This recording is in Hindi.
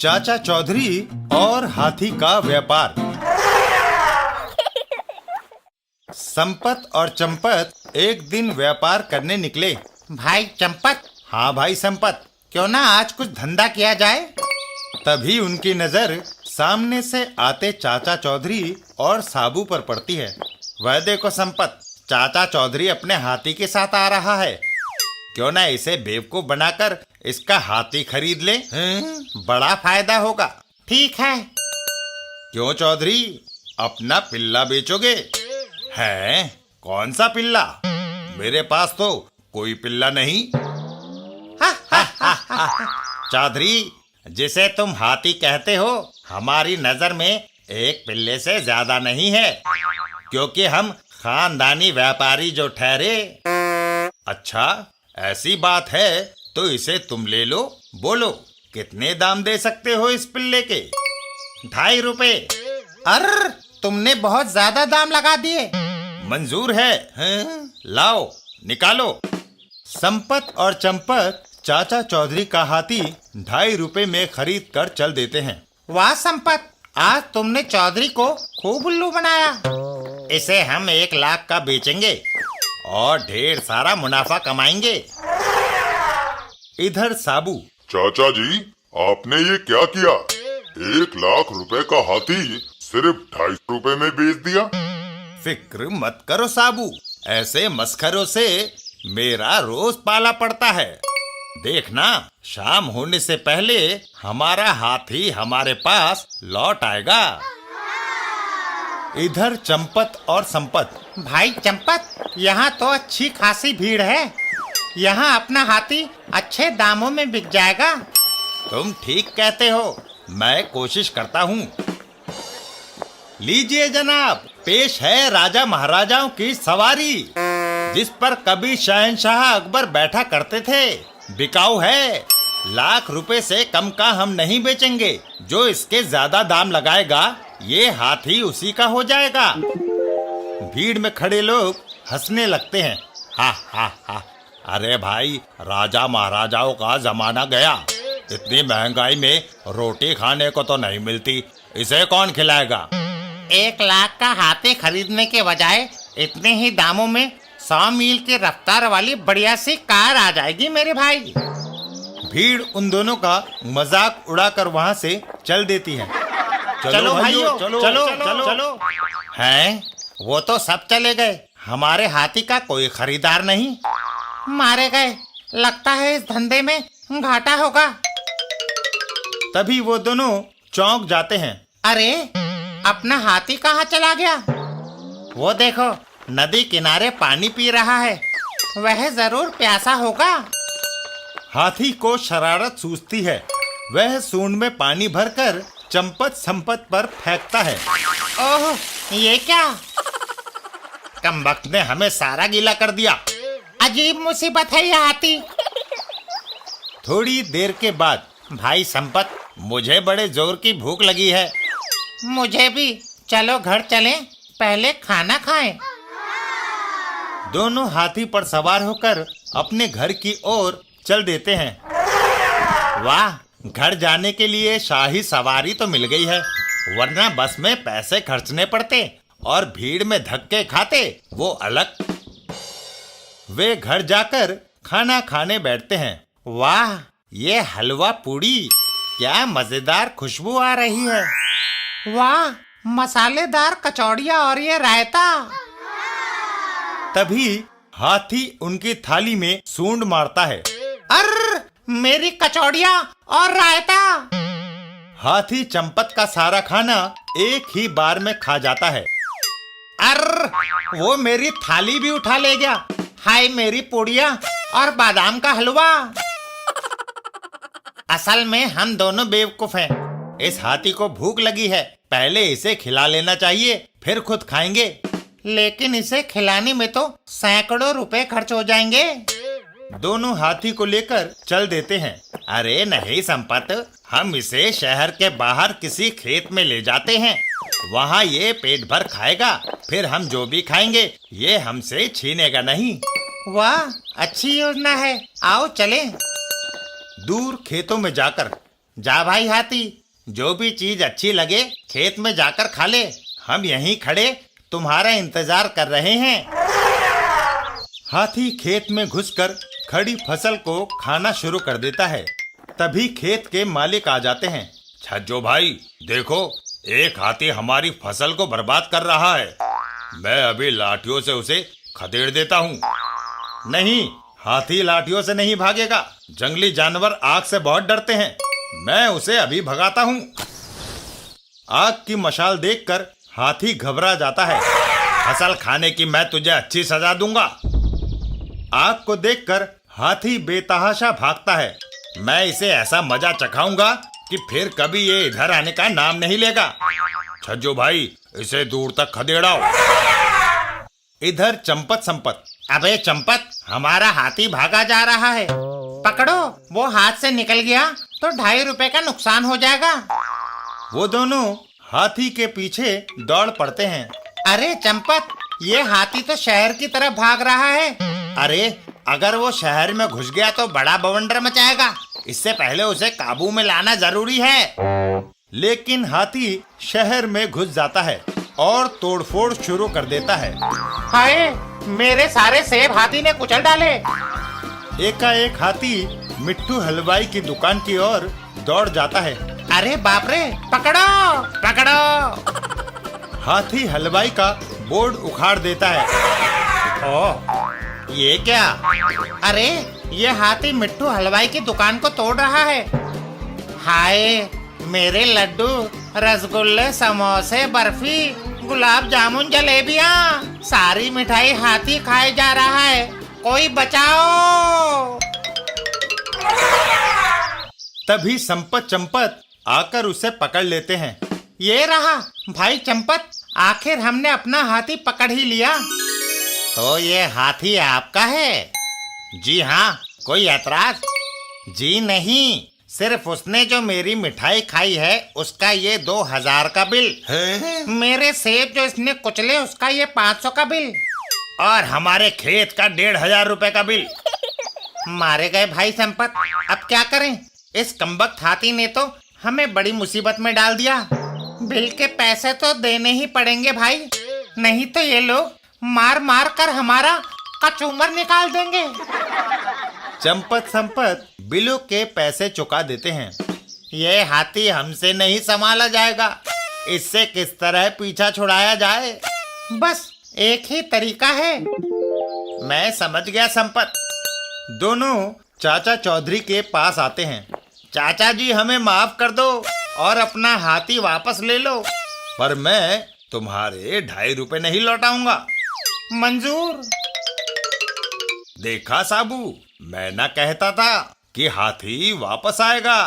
चाचा चौधरी और हाथी का व्यापार। संपत और चंपत एक दिन व्यापार करने निकले। भाई चंपत। हाँ भाई संपत। क्यों ना आज कुछ धंधा किया जाए। तभी उनकी नजर सामने से आते चाचा चौधरी और साबू पर पड़ती है। वह देखो संपत, चाचा चौधरी अपने हाथी के साथ आ रहा है। क्यों ना इसे बेवकूफ बनाकर इसका हाथी खरीद ले, बड़ा फायदा होगा। ठीक है। क्यों चौधरी, अपना पिल्ला बेचोगे? है, कौन सा पिल्ला? मेरे पास तो कोई पिल्ला नहीं। चौधरी, जिसे तुम हाथी कहते हो, हमारी नजर में एक पिल्ले से ज्यादा नहीं है, क्योंकि हम खानदानी व्यापारी जो ठहरे। अच्छा, ऐसी बात है तो इसे तुम ले लो। बोलो, कितने दाम दे सकते हो इस पिल्ले के? 2.5 रुपए। अरे तुमने बहुत ज्यादा दाम लगा दिए। मंजूर है, लाओ निकालो। संपत और चंपत चाचा चौधरी का हाथी 2.5 रुपए में खरीद कर चल देते हैं। वाह संपत, आज तुमने चौधरी को खूब उल्लू बनाया। इसे हम 1 लाख का बेचेंगे और ढेर सारा मुनाफा कमाएंगे। इधर साबू। चाचा जी, आपने ये क्या किया? 1 लाख रुपए का हाथी सिर्फ 2.5 रुपए में बेच दिया। फिक्र मत करो साबू, ऐसे मस्खरों से मेरा रोज पाला पड़ता है। देखना, शाम होने से पहले हमारा हाथी हमारे पास लौट आएगा। इधर चंपत और संपत। भाई चंपत, यहाँ तो अच्छी खासी भीड़ है। यहाँ अपना हाथी अच्छे दामों में बिक जाएगा। तुम ठीक कहते हो, मैं कोशिश करता हूँ। लीजिए जनाब, पेश है राजा महाराजाओं की सवारी, जिस पर कभी शहंशाह अकबर बैठा करते थे। बिकाऊ है, 1 लाख रुपए से कम का हम नहीं बेचेंगे। जो इसके ज्यादा दाम लगाएगा, ये हाथी उसी का हो जाएगा। भीड़ में खड़े लोग हंसने लगते हैं। हा हा हा, अरे भाई, राजा महाराजाओं का जमाना गया। इतनी महंगाई में रोटी खाने को तो नहीं मिलती, इसे कौन खिलाएगा? 1 लाख का हाथी खरीदने के बजाय इतने ही दामों में 100 मील की रफ्तार वाली बढ़िया सी कार आ जाएगी मेरे भाई। भीड़ उन दोनों का मजाक उड़ाकर वहाँ से चल देती है। चलो भाइयों, चलो। हैं? वो तो सब चले गए, हमारे हाथी का कोई खरीदार नहीं। मारे गए। लगता है इस धंधे में घाटा होगा। तभी वो दोनों चौंक जाते हैं। अरे, अपना हाथी कहाँ चला गया? वो देखो, नदी किनारे पानी पी रहा है। वह जरूर प्यासा होगा। हाथी को शरारत सूझती है। वह सूंड में पानी भरकर चंपत संपत पर फेंकता है। ओह, ये क्या? कमबख्त ने हमें सारा गीला कर दिया। अजीब मुसीबत है ये हाथी। थोड़ी देर के बाद, भाई संपत, मुझे बड़े जोर की भूख लगी है। मुझे भी। चलो घर चलें, पहले खाना खाएं। दोनों हाथी पर सवार होकर अपने घर की ओर चल देते हैं। वाह, घर जाने के लिए शाही सवारी तो मिल गई है, वरना बस में पैसे खर्चने पड़ते और भीड़ में धक्के खाते, वो अलग। वे घर जाकर खाना खाने बैठते हैं। वाह, ये हलवा पूड़ी, क्या मजेदार खुशबू आ रही है। वाह, मसालेदार कचौड़ियाँ और ये रायता। तभी हाथी उनकी थाली में सूंड मारता है। अर्र, मेरी कचौड़ियाँ और रायता। हाथी चंपत का सारा खाना एक ही बार में खा जाता है। अर्र, वो मेरी थाली भी उठा ले गया। हाय मेरी पूड़ियाँ और बादाम का हलवा। असल में हम दोनों बेवकूफ हैं। इस हाथी को भूख लगी है, पहले इसे खिला लेना चाहिए, फिर खुद खाएंगे। लेकिन इसे खिलाने में तो सैकड़ों रुपए खर्च हो जाएंगे। दोनों हाथी को लेकर चल देते हैं। अरे नहीं संपत, हम इसे शहर के बाहर किसी खेत में ले जाते हैं। वहाँ ये पेट भर खाएगा, फिर हम जो भी खाएंगे ये हमसे छीनेगा नहीं। वाह, अच्छी योजना है, आओ चलें। दूर खेतों में जाकर जा भाई हाथी, जो भी चीज अच्छी लगे खेत में जाकर खा ले। हम यहीं खड़े तुम्हारा इंतजार कर रहे हैं। हाथी खेत में घुसकर खड़ी फसल को खाना शुरू कर देता है। तभी खेत के मालिक आ जाते हैं। छज्जो भाई देखो, एक हाथी हमारी फसल को बर्बाद कर रहा है। मैं अभी लाठियों से उसे खदेड़ देता हूँ। नहीं, हाथी लाठियों से नहीं भागेगा। जंगली जानवर आग से बहुत डरते हैं। मैं उसे अभी भगाता हूँ। आग की मशाल देखकर हाथी घबरा जाता है। फसल खाने की मैं तुझे अच्छी सजा दूंगा। आग को देखकर हाथी बेतहाशा भागता है। मैं इसे ऐसा मजा चखाऊंगा कि फिर कभी ये इधर आने का नाम नहीं लेगा। छज्जो भाई, इसे दूर तक खदेड़ाओ। इधर चंपत संपत, अबे चंपत, हमारा हाथी भागा जा रहा है। पकड़ो, वो हाथ से निकल गया तो 2.5 रुपए का नुकसान हो जाएगा। वो दोनों हाथी के पीछे दौड़ पड़ते हैं। अरे चंपत, ये हाथी तो शहर की तरफ भाग रहा है। अरे अगर वो शहर में घुस गया तो बड़ा बवंडर मचाएगा। इससे पहले उसे काबू में लाना जरूरी है। लेकिन हाथी शहर में घुस जाता है और तोड़फोड़ शुरू कर देता है। हाय, मेरे सारे सेब हाथी ने कुचल डाले। एकाएक हाथी मिट्ठू हलवाई की दुकान की ओर दौड़ जाता है। अरे बाप रे, पकड़ो पकड़ो। हाथी हलवाई का बोर्ड उखाड़ देता है। ओह, ये क्या? अरे ये हाथी मिट्ठू हलवाई की दुकान को तोड़ रहा है। हाय, मेरे लड्डू, रसगुल्ले, समोसे, बर्फी, गुलाब जामुन, जलेबियां, सारी मिठाई हाथी खाए जा रहा है। कोई बचाओ। तभी संपत चंपत आकर उसे पकड़ लेते हैं। ये रहा भाई चंपत, आखिर हमने अपना हाथी पकड़ ही लिया। तो ये हाथी आपका है? जी हाँ, कोई ऐतराज? जी नहीं, सिर्फ उसने जो मेरी मिठाई खाई है उसका ये 2000 का बिल है। मेरे सेब जो इसने कुचले उसका ये 500 का बिल। और हमारे खेत का 1500 रुपए का बिल। मारे गए भाई संपत, अब क्या करें? इस कमबख्त हाथी ने तो हमें बड़ी मुसीबत में डाल दिया। बिल के पैसे तो देने ही पड़ेंगे भाई, नहीं तो ये लोग मार मार कर हमारा कचूमर निकाल देंगे। चंपत संपत बिलों के पैसे चुका देते हैं। ये हाथी हमसे नहीं संभाला जाएगा। इससे किस तरह पीछा छुड़ाया जाए? बस एक ही तरीका है। मैं समझ गया संपत। दोनों चाचा चौधरी के पास आते हैं। चाचा जी, हमें माफ कर दो और अपना हाथी वापस ले लो, पर मैं तुम्हारे 2.5 रुपए नहीं लौटाऊंगा। मंजूर। देखा साबू, मैं ना कहता था कि हाथी वापस आएगा।